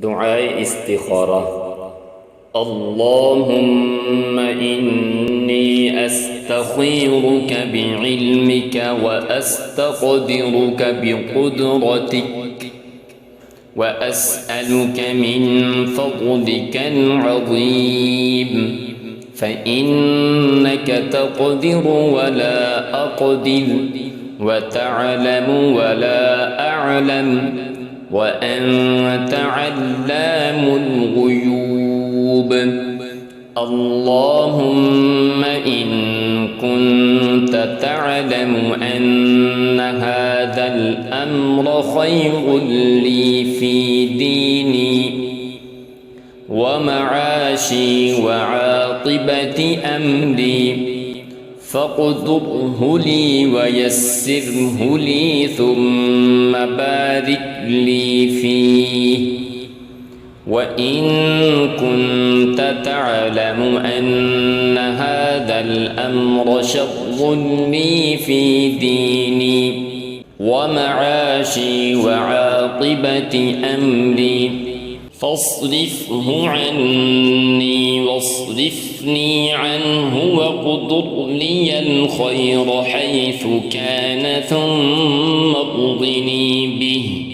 دعاء استخارة. اللهم إني أستخيرك بعلمك وأستقدرك بقدرتك وأسألك من فضلك العظيم فإنك تقدر ولا أقدر وتعلم ولا أعلم وأنت علام الغيوب. اللهم إن كنت تعلم أن هذا الأمر خير لي في ديني ومعاشي وعاقبة أمري فاقدره لي ويسره لي ثم بارك لي فيه. وإن كنت تعلم أن هذا الأمر شر لي في ديني ومعاشي وعاقبة أمري فاصرفه عني واصرفني عنه واقدر لي الخير حيث كان ثم اقضني به